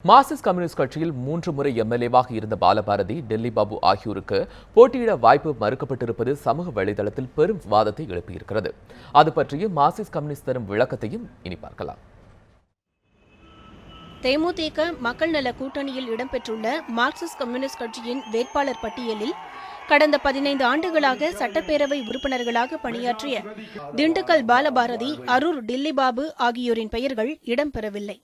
Marxist communist கட்சியில் 3 முறை எம்எல்ஏவாக இருந்த பாலபாரதி, டெல்லி பாபு ஆகியோருக்கு போட்டியிட வாய்ப்பு மறுக்கப்பட்டிருப்பது சமூக வலைதளத்தில் பெரும் விவாதத்தை எழுப்பியிருக்கிறது. அது பற்றிய மார்க்சிஸ்ட் கம்யூனிஸ்ட் தரும் விளக்கத்தையும் இனி பார்க்கலாம். தேமுதிக மக்கள் நல கூட்டணியில் இடம்பெற்றுள்ள மார்க்சிஸ்ட் கம்யூனிஸ்ட் கட்சியின் வேட்பாளர் பட்டியலில் கடந்த 15 ஆண்டுகளாக சட்டப்பேரவை உறுப்பினர்களாக பணியாற்றிய திண்டுக்கல் பாலபாரதி, அரூர் டில்லி பாபு ஆகியோரின் பெயர்கள் இடம்பெறவில்லை.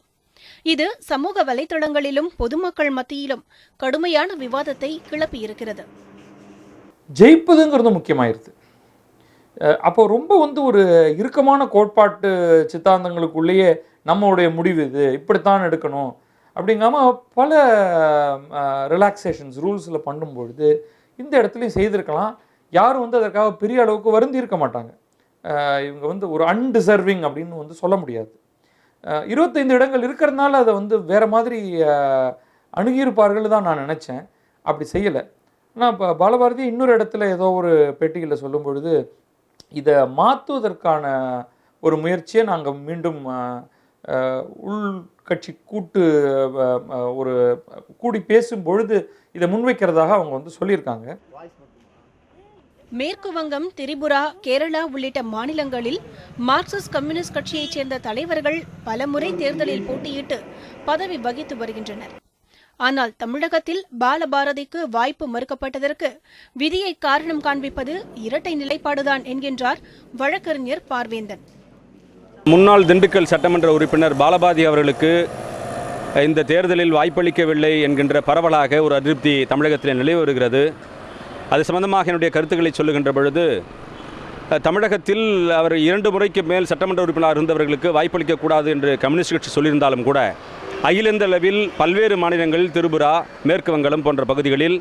இது சமூக வலைதளங்களிலும் பொதுமக்கள் மத்தியிலும் கடுமையான விவாதத்தை கிளப்பியிருக்கிறது. ஜெயிப்பதுங்கிறது முக்கியமாயிருது. அப்போ ரொம்ப ஒரு இறுக்கமான கோட்பாட்டு சித்தாந்தங்களுக்குள்ளேயே நம்மளுடைய முடிவு இது இப்படித்தான் எடுக்கணும் அப்படிங்காம பல ரிலாக்ஸேஷன்ஸ் ரூல்ஸில் பண்ணும்பொழுது இந்த இடத்துலையும் செய்திருக்கலாம். யாரும் அதற்காக பெரிய அளவுக்கு வருந்தி இருக்க மாட்டாங்க. இவங்க ஒரு அன்டிசர்விங் அப்படின்னு சொல்ல முடியாது. 25 இடங்கள் இருக்கிறதுனால அதை வேறு மாதிரி அணுகியிருப்பார்கள் தான் நான் நினச்சேன். அப்படி செய்யலை. ஆனால் இப்போ பாலபாரதி இன்னொரு இடத்துல ஏதோ ஒரு பேட்டிகளில் சொல்லும் பொழுது இதை மாற்றுவதற்கான ஒரு முயற்சியை நாங்கள் மீண்டும் உள்கட்சி கூடி பேசும் பொழுது இதை முன்வைக்கிறதாக அவங்க சொல்லியிருக்காங்க. மேற்கு வங்கம், திரிபுரா, கேரளா உள்ளிட்ட மாநிலங்களில் மார்க்சிஸ்ட் கம்யூனிஸ்ட் கட்சியைச் சேர்ந்த தலைவர்கள் பலமுறை தேர்தலில் போட்டியிட்டு பதவி வகித்து வருகின்றனர். ஆனால் தமிழகத்தில் பாலபாரதிக்கு வாய்ப்பு மறுக்கப்பட்டதற்கு விதியை காரணம் காண்பிப்பது இரட்டை நிலைப்பாடுதான் என்கின்றார் வழக்கறிஞர் பார்வேந்தன். முன்னாள் திண்டுக்கல் சட்டமன்ற உறுப்பினர் பாலபாரதி அவர்களுக்கு இந்த தேர்தலில் வாய்ப்பளிக்கவில்லை என்கின்ற பரவலாக ஒரு அதிருப்தி தமிழகத்தில் நிலவி வருகிறது. அது சம்பந்தமாக என்னுடைய கருத்துக்களை சொல்லுகின்ற பொழுது, தமிழகத்தில் அவர் 2 முறைக்கு மேல் சட்டமன்ற உறுப்பினராக இருந்தவர்களுக்கு வாய்ப்பளிக்கக்கூடாது என்று கம்யூனிஸ்ட் கட்சி சொல்லியிருந்தாலும் கூட அகில இந்திய அளவில் பல்வேறு மாநிலங்களில், திரிபுரா, மேற்கு வங்கம் போன்ற பகுதிகளில்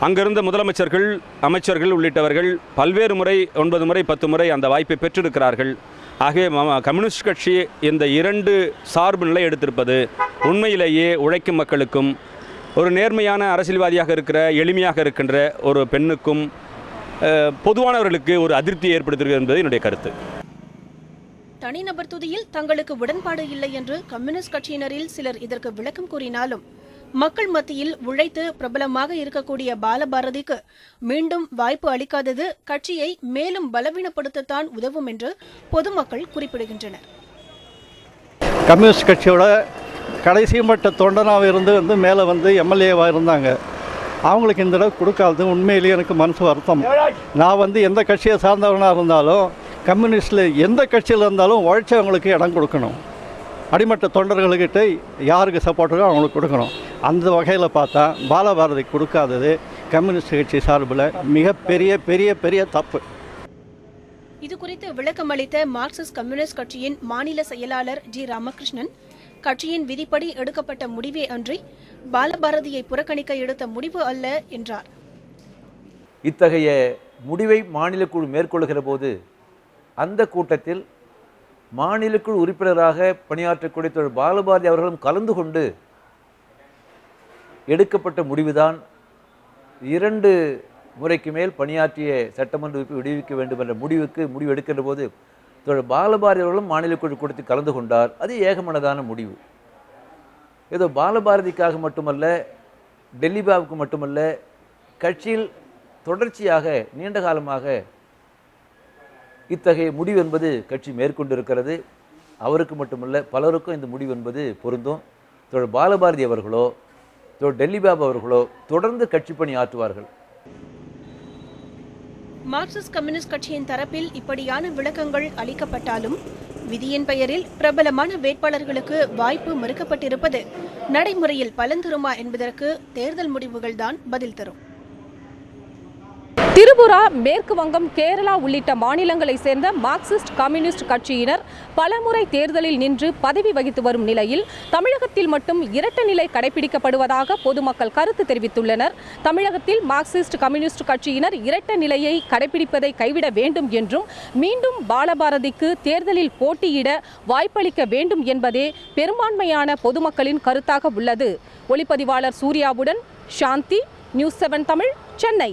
அங்கிருந்த முதலமைச்சர்கள், அமைச்சர்கள் உள்ளிட்டவர்கள் பல்வேறு முறை 9 முறை 10 முறை அந்த வாய்ப்பை பெற்றிருக்கிறார்கள். ஆகவே கம்யூனிஸ்ட் கட்சி இந்த 2 சார்பு நிலை எடுத்திருப்பது உண்மையிலேயே உழைக்கும் மக்களுக்கும் ஒரு நேர்மையான அரசியல்வாதியாக இருக்கிற, எளிமையாக இருக்கின்ற ஒரு பெண்ணுக்கும் பொதுவானவர்களுக்கு ஒரு அதிருப்தி ஏற்படுத்துகிறது என்பது என்னுடைய கருத்து. தனிநபர் துதியில் தங்களுக்கு உடன்பாடு இல்லை என்று கம்யூனிஸ்ட் கட்சியினரில் சிலர் இதற்கு விளக்கம் கூறினாலும் மக்கள் மத்தியில் உழைத்து பிரபலமாக இருக்கக்கூடிய பாலபாரதிக்கு மீண்டும் வாய்ப்பு அளிக்காதது கட்சியை மேலும் பலவீனப்படுத்தத்தான் உதவும் என்று பொதுமக்கள் குறிப்பிடுகின்றனர். கம்யூனிஸ்ட் கட்சியோட கடைசி மட்ட தொண்டனாக இருந்து மேலே எம்எல்ஏவாக இருந்தாங்க. அவங்களுக்கு இந்த தடவை கொடுக்காதது உண்மையிலேயே எனக்கு மனசு வருத்தம். நான் எந்த கட்சியை சார்ந்தவனாக இருந்தாலும், கம்யூனிஸ்டில் எந்த கட்சியில் இருந்தாலும் உழைச்சவங்களுக்கு இடம் கொடுக்கணும். அடிமட்ட தொண்டர்கள்கிட்ட யாருக்கு சப்போர்ட்டோ அவங்களுக்கு கொடுக்கணும். அந்த வகையில் பார்த்தா பாலபாரதி கொடுக்காதது கம்யூனிஸ்ட் கட்சி சார்பில் மிகப்பெரிய பெரிய பெரிய தப்பு. இது குறித்து விளக்கம் அளித்த மார்க்சிஸ்ட் கம்யூனிஸ்ட் கட்சியின் மாநில செயலாளர் ஜி. ராமகிருஷ்ணன், கட்சியின் விதிப்படி எடுக்கப்பட்ட முடிவே அன்றி பாலபாரதியை புறக்கணிக்க எடுத்த முடிவு அல்ல என்றார். இத்தகைய முடிவை மாநில குழு மேற்கொள்கிற போது அந்த கூட்டத்தில் மாநில குழு உறுப்பினராக பணியாற்றக்கூடிய பாலபாரதி அவர்களும் கலந்து கொண்டு எடுக்கப்பட்ட முடிவுதான் 2 முறைக்கு மேல் பணியாற்றிய சட்டமன்ற உறுப்பினர் விடுவிக்க வேண்டும் என்ற முடிவு எடுக்கின்ற போது பாலபாரதி அவர்களும் மாநில குழு கூட்டத்தில் கலந்து கொண்டார். அது ஏகமனதான முடிவு. ஏதோ பாலபாரதிக்காக மட்டுமல்ல, டெல்லி பாபுக்கு மட்டுமல்ல, கட்சியில் தொடர்ச்சியாக நீண்ட காலமாக இத்தகைய முடிவு என்பது கட்சி மேற்கொண்டிருக்கிறது. அவருக்கு மட்டுமல்ல, பலருக்கும் இந்த முடிவு என்பது பொருந்தும். பாலபாரதி அவர்களோ டெல்லி பாபு அவர்களோ தொடர்ந்து கட்சி பணி ஆற்றுவார்கள். மார்க்சிஸ்ட் கம்யூனிஸ்ட் கட்சியின் தரப்பில் இப்படியான விளக்கங்கள் அளிக்கப்பட்டாலும் விதியின் பெயரில் பிரபலமான வேட்பாளர்களுக்கு வாய்ப்பு மறுக்கப்பட்டிருப்பது நடைமுறையில் பலன் தருமா என்பதற்கு தேர்தல் முடிவுகள்தான் பதில் தரும். திரிபுரா, மேற்கு வங்கம், கேரளா உள்ளிட்ட மாநிலங்களை சேர்ந்த மார்க்சிஸ்ட் கம்யூனிஸ்ட் கட்சியினர் பலமுறை தேர்தலில் நின்று பதவி வகித்து வரும் நிலையில் தமிழகத்தில் மட்டும் இரட்டை நிலை கடைபிடிக்கப்படுவதாக பொதுமக்கள் கருத்து தெரிவித்துள்ளனர். தமிழகத்தில் மார்க்சிஸ்ட் கம்யூனிஸ்ட் கட்சியினர் இரட்டை நிலையை கடைபிடிப்பதை கைவிட வேண்டும் என்றும் மீண்டும் பாலபாரதிக்கு தேர்தலில் போட்டியிட வாய்ப்பளிக்க வேண்டும் என்பதே பெரும்பான்மையான பொதுமக்களின் கருத்தாக உள்ளது. ஒளிப்பதிவாளர் சூர்யாவுடன் சாந்தி, நியூஸ் 7 தமிழ், சென்னை.